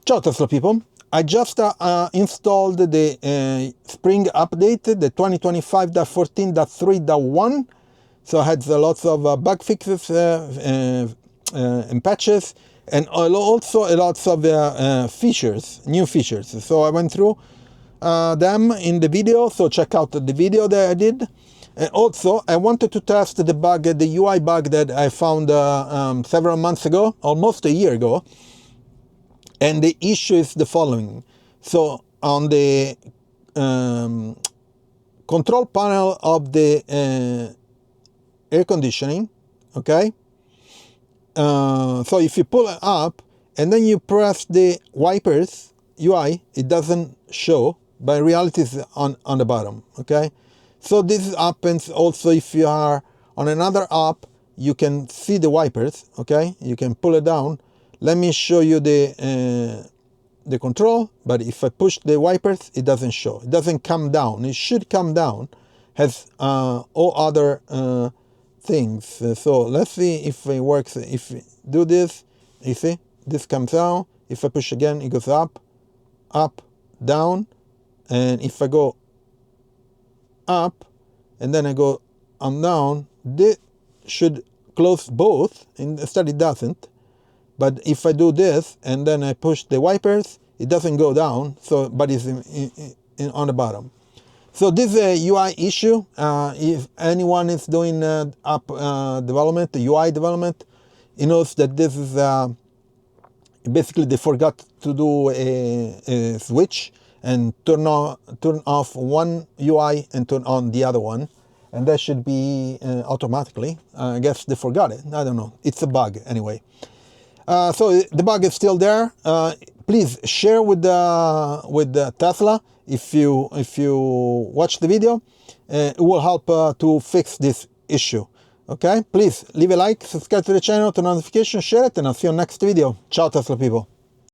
Ciao Tesla people, I just installed the spring update, the 2025.14.3.1. So I had lots of bug fixes and patches, and also lots of features, new features. So I went through them in the video, so check out the video that I did. And also, I wanted to test the bug, the UI bug that I found several months ago, almost a year ago. And the issue is the following. So on the control panel of the air conditioning, okay? So if you pull it up and then you press the wipers UI, it doesn't show, but in reality it's on the bottom, okay? So this happens also if you are on another app, you can see the wipers, okay? You can pull it down. Let me show you the control, but if I push the wipers, it doesn't show. It doesn't come down. It should come down, has all other things. So let's see if it works. If we do this, you see, this comes down. If I push again, it goes up, up, down. And if I go up, and then I go on down, this should close both. Instead it doesn't. But if I do this and then I push the wipers, it doesn't go down, so but it's on the bottom. So this is a UI issue. If anyone is doing app development, the UI development, he knows that this is basically they forgot to do a switch and turn off one UI and turn on the other one, and that should be automatically. I guess they forgot it. I don't know. It's a bug anyway. So the bug is still there. Please share with Tesla if you watch the video. It will help to fix this issue. Okay, please leave a like, subscribe to the channel, turn on notifications, share it, and I'll see you on next video. Ciao Tesla people.